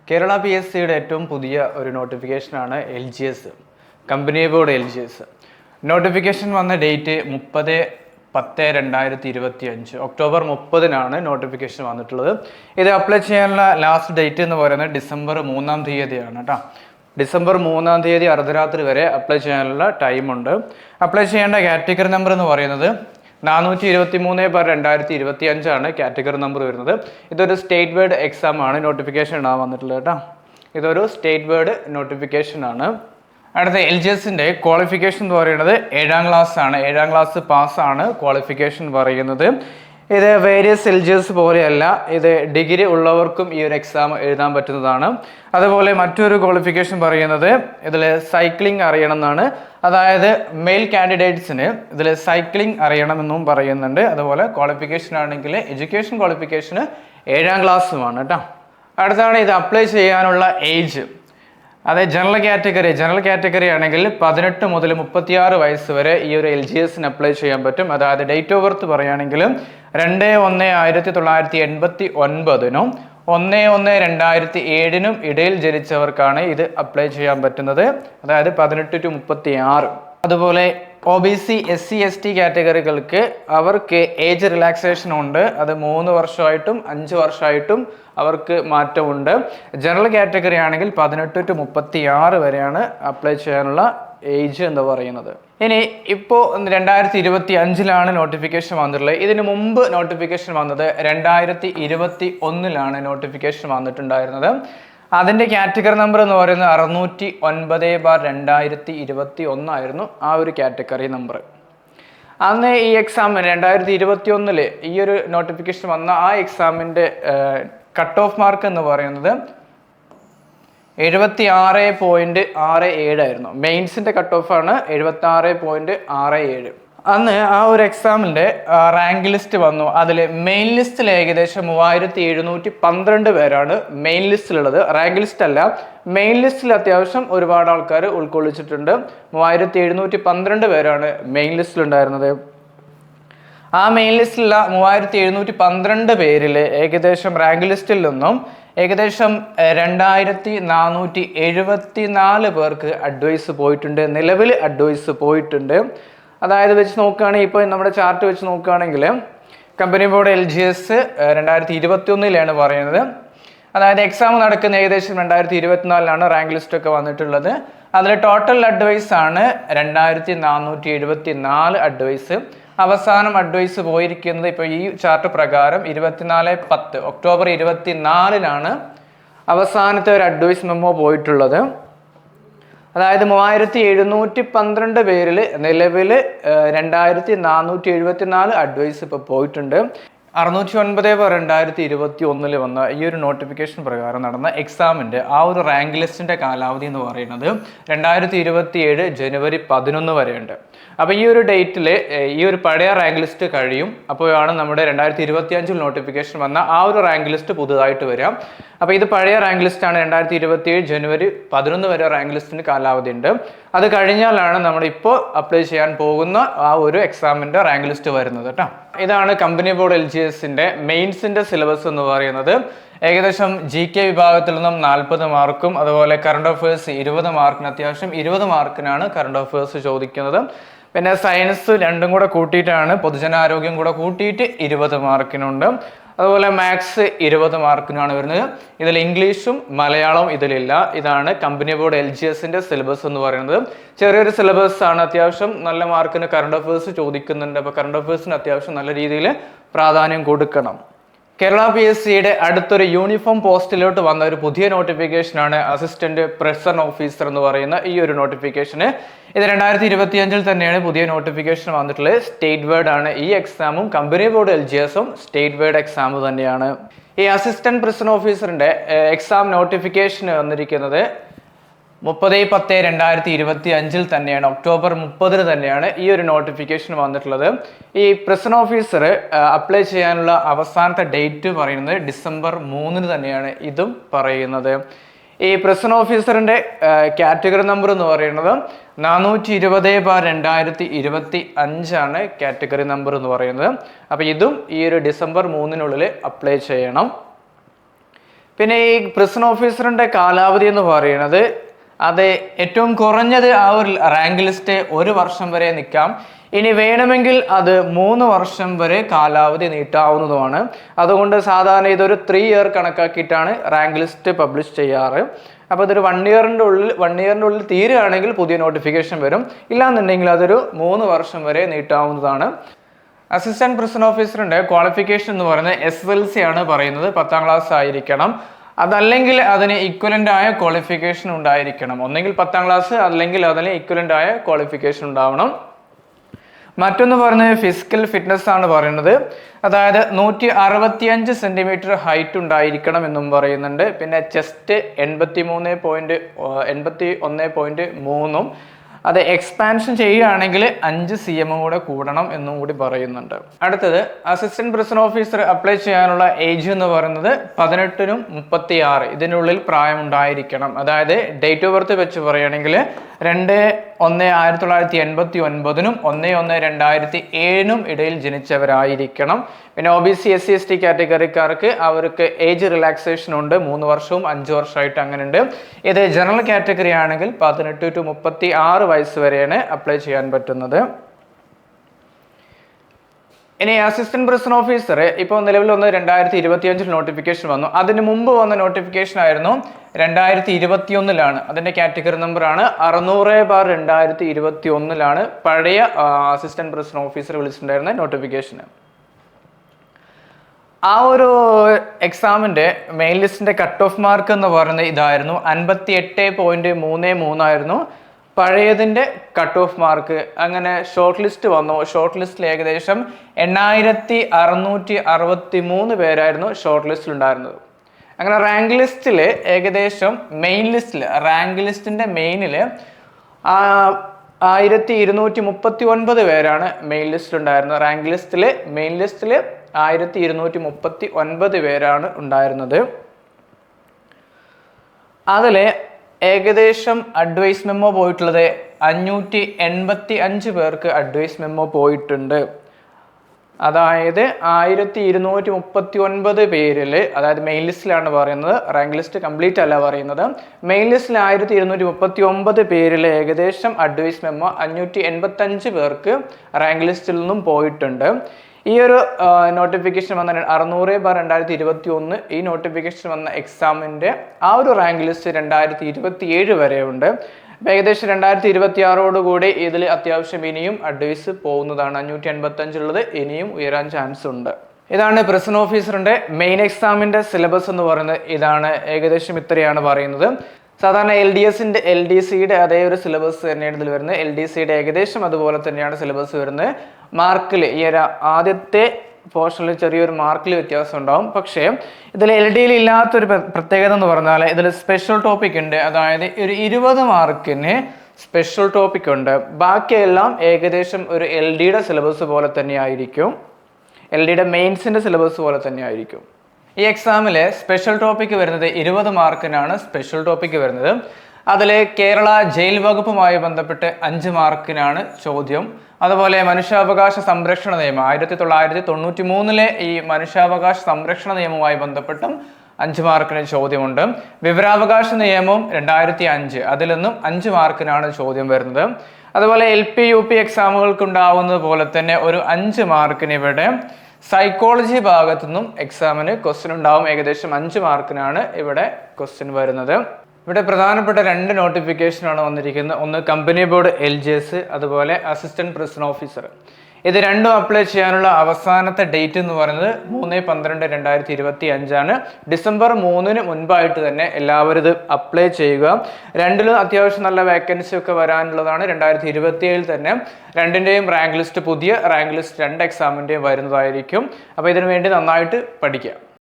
കേരള PSCയുടെ ഏറ്റവും പുതിയ ഒരു നോട്ടിഫിക്കേഷനാണ് LGS, company board LGS. Notification വന്ന ഡേറ്റ് 30/10/2025 ഒക്ടോബർ 30-നാണ് നോട്ടിഫിക്കേഷൻ വന്നിട്ടുള്ളത്. ഇത് അപ്ലൈ ചെയ്യാനുള്ള ലാസ്റ്റ് ഡേറ്റ് എന്ന് പറയുന്നത് ഡിസംബർ 3-ാം തീയതിയാണ് കേട്ടോ. ഡിസംബർ 3-ാം തീയതി അർദ്ധരാത്രി വരെ അപ്ലൈ ചെയ്യാനുള്ള ടൈമുണ്ട്. അപ്ലൈ ചെയ്യേണ്ട കാറ്റഗറി നമ്പർ എന്ന് പറയുന്നത് 423/2025 ആണ് കാറ്റഗറി നമ്പർ വരുന്നത്. ഇതൊരു സ്റ്റേറ്റ് വേർഡ് എക്സാം ആണ്, നോട്ടിഫിക്കേഷൻ ആണ് വന്നിട്ടുള്ളത് കേട്ടോ. ഇതൊരു സ്റ്റേറ്റ് വേർഡ് നോട്ടിഫിക്കേഷൻ ആണ്. അടുത്ത LGSന്റെ ക്വാളിഫിക്കേഷൻ എന്ന് പറയുന്നത് 7ാം ക്ലാസ് ആണ്. 7ാം ക്ലാസ് പാസ്സാണ് ക്വാളിഫിക്കേഷൻ പറയുന്നത്. ഇത് വേരിയസ് LGS പോലെയല്ല, ഇത് ഡിഗ്രി ഉള്ളവർക്കും ഈ ഒരു എക്സാം എഴുതാൻ പറ്റുന്നതാണ്. അതുപോലെ മറ്റൊരു ക്വാളിഫിക്കേഷൻ പറയുന്നത് ഇതിൽ സൈക്ലിംഗ് അറിയണം എന്നാണ്. അതായത് മെയിൽ കാൻഡിഡേറ്റ്സിന് ഇതിൽ സൈക്ലിംഗ് അറിയണമെന്നും പറയുന്നുണ്ട്. അതുപോലെ ക്വാളിഫിക്കേഷൻ ആണെങ്കിൽ എഡ്യൂക്കേഷൻ ക്വാളിഫിക്കേഷന് 7ാം ക്ലാസ്സുമാണ് കേട്ടോ. അടുത്താണ് ഇത് അപ്ലൈ ചെയ്യാനുള്ള ഏജ്. അതായത് ജനറൽ കാറ്റഗറി ആണെങ്കിൽ 18 മുതൽ 36 വയസ്സ് വരെ ഈ ഒരു LGSന് അപ്ലൈ ചെയ്യാൻ പറ്റും. അതായത് ഡേറ്റ് ഓഫ് ബർത്ത് പറയുകയാണെങ്കിൽ 2/1/1989-നും 1/1/2007-നും ഇടയിൽ ജനിച്ചവർക്കാണ് ഇത് അപ്ലൈ ചെയ്യാൻ പറ്റുന്നത്. അതായത് 18 to 36. അതുപോലെ OBC SC ST കാറ്റഗറികൾക്ക് അവർക്ക് ഏജ് റിലാക്സേഷൻ ഉണ്ട്. അത് 3 വർഷമായിട്ടും 5 വർഷമായിട്ടും അവർക്ക് മാറ്റമുണ്ട്. ജനറൽ കാറ്റഗറി ആണെങ്കിൽ 18 to 36 വരെയാണ് അപ്ലൈ ചെയ്യാനുള്ള ഏജ് എന്ന് പറയുന്നത്. ഇനി ഇപ്പോൾ 2025-ലാണ് നോട്ടിഫിക്കേഷൻ വന്നിട്ടുള്ളത്. ഇതിനു മുമ്പ് നോട്ടിഫിക്കേഷൻ വന്നത് 2021-ലാണ് നോട്ടിഫിക്കേഷൻ വന്നിട്ടുണ്ടായിരുന്നത്. അതിൻ്റെ കാറ്റഗറി നമ്പർ എന്ന് പറയുന്നത് 609/2021 ആയിരുന്നു ആ ഒരു കാറ്റഗറി നമ്പർ. അന്ന് ഈ എക്സാം 2021 ഈ ഒരു നോട്ടിഫിക്കേഷൻ വന്ന ആ എക്സാമിൻ്റെ കട്ട് ഓഫ് മാർക്ക് എന്ന് പറയുന്നത് 76.67 ആയിരുന്നു. മെയിൻസിൻ്റെ കട്ട് ഓഫ് ആണ് 76.67. അന്ന് ആ ഒരു എക്സാമിൻ്റെ റാങ്ക് ലിസ്റ്റ് വന്നു. അതിൽ മെയിൻ ലിസ്റ്റിൽ ഏകദേശം 3712 പേരാണ് മെയിൻ ലിസ്റ്റിലുള്ളത്. റാങ്ക് ലിസ്റ്റ് അല്ല, മെയിൻ ലിസ്റ്റിൽ അത്യാവശ്യം ഒരുപാട് ആൾക്കാർ ഉൾക്കൊള്ളിച്ചിട്ടുണ്ട്. 3712 പേരാണ് മെയിൻ ലിസ്റ്റിലുണ്ടായിരുന്നത്. ആ മെയിൻ ലിസ്റ്റിലുള്ള 3712 പേരിൽ ഏകദേശം റാങ്ക് ലിസ്റ്റിൽ നിന്നും ഏകദേശം 2474 പേർക്ക് അഡ്വൈസ് പോയിട്ടുണ്ട്. നിലവിൽ അഡ്വൈസ് പോയിട്ടുണ്ട്. അതായത് വെച്ച് നോക്കുകയാണെങ്കിൽ ഇപ്പോൾ നമ്മുടെ ചാർട്ട് വെച്ച് നോക്കുകയാണെങ്കിൽ കമ്പനി ബോർഡ് LGS 2021-ലാണ് പറയുന്നത്. അതായത് എക്സാം നടക്കുന്ന ഏകദേശം 2024-ലാണ് റാങ്ക് ലിസ്റ്റ് ഒക്കെ വന്നിട്ടുള്ളത്. അതിൽ ടോട്ടൽ അഡ്വൈസ് ആണ് 2474 അഡ്വൈസ്. അവസാനം അഡ്വൈസ് പോയിരിക്കുന്നത് ഇപ്പോൾ ഈ ചാർട്ട് പ്രകാരം 24/10 ഒക്ടോബർ 24-ലാണ് അവസാനത്തെ ഒരു അഡ്വൈസ് മെമ്മോ പോയിട്ടുള്ളത്. അതായത് 3712 പേരിൽ നിലവിൽ 2474 അഡ്വൈസ് ഇപ്പോൾ പോയിട്ടുണ്ട്. 609/2021 വന്ന ഈ ഒരു നോട്ടിഫിക്കേഷൻ പ്രകാരം നടന്ന എക്സാമിൻ്റെ ആ ഒരു റാങ്ക് ലിസ്റ്റിൻ്റെ കാലാവധി എന്ന് പറയുന്നത് 2027 ജനുവരി 11 വരെയുണ്ട്. അപ്പോൾ ഈ ഒരു ഡേറ്റിൽ ഈ ഒരു പഴയ റാങ്ക് ലിസ്റ്റ് കഴിയും. അപ്പോഴാണ് നമ്മുടെ 2025 നോട്ടിഫിക്കേഷൻ വന്ന ആ ഒരു റാങ്ക് ലിസ്റ്റ് പുതുതായിട്ട് വരാം. അപ്പോൾ ഇത് പഴയ റാങ്ക് ലിസ്റ്റാണ്. 2027 ജനുവരി 11 വരെ റാങ്ക് ലിസ്റ്റിന് കാലാവധി ഉണ്ട്. അത് കഴിഞ്ഞാലാണ് നമ്മളിപ്പോൾ അപ്ലൈ ചെയ്യാൻ പോകുന്ന ആ ഒരു എക്സാമിൻ്റെ റാങ്ക് ലിസ്റ്റ് വരുന്നത് കേട്ടോ. ഇതാണ് കമ്പനി ബോർഡ് LGSന്റെ മെയിൻസിൻ്റെ സിലബസ് എന്ന് പറയുന്നത്. ഏകദേശം GK വിഭാഗത്തിൽ നിന്നും 40 മാർക്കും അതുപോലെ കറണ്ട് അഫയേഴ്സ് 20 മാർക്കിന്, അത്യാവശ്യം 20 മാർക്കിനാണ് കറണ്ട് അഫയേഴ്സ് ചോദിക്കുന്നത്. പിന്നെ സയൻസ് രണ്ടും കൂടെ കൂട്ടിയിട്ടാണ്, പൊതുജനാരോഗ്യം കൂടെ കൂട്ടിയിട്ട് 20 മാർക്കിനുണ്ട്. അതുപോലെ മാത്സ് 20 മാർക്കിനാണ് വരുന്നത്. ഇതിൽ ഇംഗ്ലീഷും മലയാളവും ഇതിലില്ല. ഇതാണ് കമ്പനി ബോർഡ് LGSന്റെ സിലബസ് എന്ന് പറയുന്നത്. ചെറിയൊരു സിലബസ് ആണ്. അത്യാവശ്യം നല്ല മാർക്കിന് കറണ്ട് അഫയേഴ്സ് ചോദിക്കുന്നുണ്ട്. അപ്പോൾ കറണ്ട് അഫയേഴ്സിന് അത്യാവശ്യം നല്ല രീതിയിൽ പ്രാധാന്യം കൊടുക്കണം. കേരള PSCയുടെ അടുത്തൊരു യൂണിഫോം പോസ്റ്റിലോട്ട് വന്ന ഒരു പുതിയ നോട്ടിഫിക്കേഷനാണ് അസിസ്റ്റന്റ് പ്രസന്റ് ഓഫീസർ എന്ന് പറയുന്ന ഈ ഒരു നോട്ടിഫിക്കേഷന്. ഇത് 2025 തന്നെയാണ് പുതിയ നോട്ടിഫിക്കേഷൻ വന്നിട്ടുള്ളത്. സ്റ്റേറ്റ് വേർഡ് ആണ് ഈ എക്സാമും. കമ്പനി ബോർഡ് LGSഉം സ്റ്റേറ്റ് വേർഡ് എക്സാം തന്നെയാണ്. ഈ അസിസ്റ്റന്റ് പ്രസന്റ് ഓഫീസറിന്റെ എക്സാം നോട്ടിഫിക്കേഷൻ വന്നിരിക്കുന്നത് 30/10/2025 തന്നെയാണ്. ഒക്ടോബർ 30-ന് തന്നെയാണ് ഈ ഒരു നോട്ടിഫിക്കേഷൻ വന്നിട്ടുള്ളത്. ഈ പ്രസന്റ് ഓഫീസർ അപ്ലൈ ചെയ്യാനുള്ള അവസാനത്തെ ഡേറ്റ് പറയുന്നത് ഡിസംബർ 3-ന് തന്നെയാണ് ഇതും പറയുന്നത്. ഈ പ്രസന്റ് ഓഫീസറിന്റെ കാറ്റഗറി നമ്പർ എന്ന് പറയുന്നത് 420/2025 ആണ് കാറ്റഗറി നമ്പർ എന്ന് പറയുന്നത്. അപ്പോൾ ഇതും ഈ ഒരു ഡിസംബർ 3-നുള്ളിൽ അപ്ലൈ ചെയ്യണം. പിന്നെ ഈ പ്രിസൺ ഓഫീസറിന്റെ കാലാവധി എന്ന് പറയുന്നത് അത് ഏറ്റവും കുറഞ്ഞത് ആ ഒരു റാങ്ക് ലിസ്റ്റ് 1 വർഷം വരെ നിൽക്കാം. ഇനി വേണമെങ്കിൽ അത് 3 വർഷം വരെ കാലാവധി നീട്ടാവുന്നതുമാണ്. അതുകൊണ്ട് സാധാരണ ഇതൊരു 3 ഇയർ കണക്കാക്കിയിട്ടാണ് റാങ്ക് ലിസ്റ്റ് പബ്ലിഷ് ചെയ്യാറ്. അപ്പോൾ ഇതൊരു 1 ഇയറിൻ്റെ ഉള്ളിൽ തീരുകയാണെങ്കിൽ പുതിയ നോട്ടിഫിക്കേഷൻ വരും. ഇല്ലാന്നുണ്ടെങ്കിൽ അതൊരു 3 വർഷം വരെ നീട്ടാവുന്നതാണ്. അസിസ്റ്റന്റ് പ്രിസൺ ഓഫീസറിന്റെ ക്വാളിഫിക്കേഷൻ എന്ന് പറയുന്നത് SSLC ആണ് പറയുന്നത്. 10ാം ക്ലാസ് ആയിരിക്കണം. അതല്ലെങ്കിൽ അതിന് ഇക്വലന്റ് ആയ ക്വാളിഫിക്കേഷൻ ഉണ്ടായിരിക്കണം. ഒന്നെങ്കിൽ 10ാം ക്ലാസ് അല്ലെങ്കിൽ അതിന് ഇക്വലന്റ് ആയ ക്വാളിഫിക്കേഷൻ ഉണ്ടാവണം. മറ്റൊന്ന് പറയുന്നത് ഫിസിക്കൽ ഫിറ്റ്നസ് ആണ് പറയുന്നത്. അതായത് 165 സെന്റിമീറ്റർ ഹൈറ്റ് ഉണ്ടായിരിക്കണം എന്നും പറയുന്നുണ്ട്. പിന്നെ ചെസ്റ്റ് 81.3 അത് എക്സ്പാൻഷൻ ചെയ്യുകയാണെങ്കിൽ 5 cm കൂടെ കൂടണം എന്നും കൂടി പറയുന്നുണ്ട്. അടുത്തത് അസിസ്റ്റന്റ് പ്രിസൺ ഓഫീസർ അപ്ലൈ ചെയ്യാനുള്ള ഏജ് എന്ന് പറയുന്നത് 18നും 36 ഇതിനുള്ളിൽ പ്രായം ഉണ്ടായിരിക്കണം. അതായത് ഡേറ്റ് ഓഫ് ബർത്ത് വെച്ച് പറയുകയാണെങ്കിൽ 2/1/1989നും 1/1/2007നും ഇടയിൽ ജനിച്ചവരായിരിക്കണം. പിന്നെ OBC SC ST കാറ്റഗറിക്കാർക്ക് അവർക്ക് ഏജ് റിലാക്സേഷൻ ഉണ്ട്. 3 വർഷവും 5 വർഷമായിട്ട് അങ്ങനെ ഉണ്ട്. ഇത് ജനറൽ കാറ്റഗറി ആണെങ്കിൽ 18 to 36 വയസ്സ് വരെയാണ് അപ്ലൈ ചെയ്യാൻ പറ്റുന്നത്. ഇനി അസിസ്റ്റന്റ് പ്രിസൺ ഓഫീസർ ഇപ്പോൾ നിലവിൽ വന്ന് 2025 നോട്ടിഫിക്കേഷൻ വന്നു. അതിന് മുമ്പ് വന്ന നോട്ടിഫിക്കേഷൻ ആയിരുന്നു 2021 അതിന്റെ കാറ്റഗറി നമ്പർ ആണ് 600/2021 പഴയ അസിസ്റ്റന്റ് പ്രിസൺ ഓഫീസർ വിളിച്ചിട്ടുണ്ടായിരുന്ന നോട്ടിഫിക്കേഷൻ. ആ ഒരു എക്സാമിന്റെ മെയിൻ ലിസ്റ്റിന്റെ കട്ട് ഓഫ് മാർക്ക് എന്ന് പറയുന്നത് ഇതായിരുന്നു. 58.33 ആയിരുന്നു പഴയതിന്റെ കട്ട് ഓഫ് മാർക്ക്. അങ്ങനെ ഷോർട്ട് ലിസ്റ്റ് വന്നു. ഷോർട്ട് ലിസ്റ്റിൽ ഏകദേശം 8663 പേരായിരുന്നു ഷോർട്ട് ലിസ്റ്റിൽ ഉണ്ടായിരുന്നത്. അങ്ങനെ റാങ്ക് ലിസ്റ്റിൽ ഏകദേശം മെയിൻ ലിസ്റ്റിൽ റാങ്ക് ലിസ്റ്റിന്റെ മെയിനിൽ 1239 പേരാണ് മെയിൻ ലിസ്റ്റിൽ ഉണ്ടായിരുന്നത്. റാങ്ക് ലിസ്റ്റിൽ മെയിൻ ലിസ്റ്റിൽ 1239 പേരാണ് ഉണ്ടായിരുന്നത്. അതിലെ ഏകദേശം അഡ്വൈസ് മെമ്മോ പോയിട്ടുള്ളത് 585 പേർക്ക് അഡ്വൈസ് മെമ്മോ പോയിട്ടുണ്ട്. അതായത് 1239 പേരിൽ, അതായത് മെയിൻ ലിസ്റ്റിലാണ് പറയുന്നത്, റാങ്ക് ലിസ്റ്റ് കംപ്ലീറ്റ് അല്ല പറയുന്നത്. മെയിൻ ലിസ്റ്റിൽ 1239 പേരിൽ ഏകദേശം അഡ്വൈസ് മെമ്മോ 585 പേർക്ക് റാങ്ക് ലിസ്റ്റിൽ നിന്നും പോയിട്ടുണ്ട്. ഈ ഒരു നോട്ടിഫിക്കേഷൻ വന്ന 600/2021 ഈ നോട്ടിഫിക്കേഷൻ വന്ന എക്സാമിന്റെ ആ ഒരു റാങ്ക് ലിസ്റ്റ് 2027 വരെ ഉണ്ട്. ഏകദേശം 2026 കൂടി ഇതിൽ അത്യാവശ്യം ഇനിയും അഡ്വൈസ് പോകുന്നതാണ്. 585 ഉള്ളത് ഇനിയും ഉയരാൻ ചാൻസ് ഉണ്ട്. ഇതാണ് പ്രിസൺ ഓഫീസറിന്റെ മെയിൻ എക്സാമിന്റെ സിലബസ് എന്ന് പറയുന്നത്. ഇതാണ് ഏകദേശം ഇത്രയാണ് പറയുന്നത്. സാധാരണ LDCയുടെ അതേ ഒരു സിലബസ് തന്നെയാണ് ഇതിൽ വരുന്നത്. LDCയുടെ ഏകദേശം അതുപോലെ തന്നെയാണ് സിലബസ് വരുന്നത്. മാർക്കിൽ ഈ ഒരു ആദ്യത്തെ പോർഷനിൽ ചെറിയൊരു മാർക്കിൽ വ്യത്യാസം ഉണ്ടാവും. പക്ഷേ ഇതിൽ LDയിൽ ഇല്ലാത്തൊരു പ്രത്യേകത എന്ന് പറഞ്ഞാൽ ഇതിൽ സ്പെഷ്യൽ ടോപ്പിക് ഉണ്ട്. അതായത് ഒരു 20 മാർക്കിന് സ്പെഷ്യൽ ടോപ്പിക് ഉണ്ട്. ബാക്കിയെല്ലാം ഏകദേശം ഒരു LDയുടെ സിലബസ് പോലെ തന്നെ ആയിരിക്കും. LDയുടെ മെയിൻസിന്റെ സിലബസ് പോലെ തന്നെ ആയിരിക്കും. ഈ എക്സാമിലെ സ്പെഷ്യൽ ടോപ്പിക് വരുന്നത് 20 മാർക്കിനാണ് സ്പെഷ്യൽ ടോപ്പിക് വരുന്നത്. അതിൽ കേരള ജയിൽ വകുപ്പുമായി ബന്ധപ്പെട്ട് 5 മാർക്കിനാണ് ചോദ്യം. അതുപോലെ മനുഷ്യാവകാശ സംരക്ഷണ നിയമം 1993 ഈ മനുഷ്യാവകാശ സംരക്ഷണ നിയമവുമായി ബന്ധപ്പെട്ടും 5 മാർക്കിന് ചോദ്യമുണ്ട്. വിവരാവകാശ നിയമം 2005 അതിൽ നിന്നും 5 മാർക്കിനാണ് ചോദ്യം വരുന്നത്. അതുപോലെ LP UP എക്സാമുകൾക്ക് ഉണ്ടാവുന്നത് പോലെ തന്നെ ഒരു 5 മാർക്കിന് ഇവിടെ സൈക്കോളജി ഭാഗത്തു നിന്നും എക്സാമിന് ക്വസ്റ്റ്യൻ ഉണ്ടാവും. ഏകദേശം 5 മാർക്കിനാണ് ഇവിടെ ക്വസ്റ്റ്യൻ വരുന്നത്. ഇവിടെ പ്രധാനപ്പെട്ട 2 നോട്ടിഫിക്കേഷനാണ് വന്നിരിക്കുന്നത്. ഒന്ന് കമ്പനി ബോർഡ് LGS, അതുപോലെ അസിസ്റ്റന്റ് പ്രിസൺ ഓഫീസർ. ഇത് രണ്ടും അപ്ലൈ ചെയ്യാനുള്ള അവസാനത്തെ ഡേറ്റ് എന്ന് പറയുന്നത് 3/12/2025 ആണ്. ഡിസംബർ 3 മുൻപായിട്ട് തന്നെ എല്ലാവരും ഇത് അപ്ലൈ ചെയ്യുക. രണ്ടിലും അത്യാവശ്യം നല്ല വേക്കൻസി ഒക്കെ വരാനുള്ളതാണ്. 2027 തന്നെ രണ്ടിൻ്റെയും റാങ്ക് ലിസ്റ്റ്, പുതിയ റാങ്ക് ലിസ്റ്റ് 2 എക്സാമിൻ്റെയും വരുന്നതായിരിക്കും. അപ്പോൾ ഇതിനു വേണ്ടി നന്നായിട്ട് പഠിക്കുക.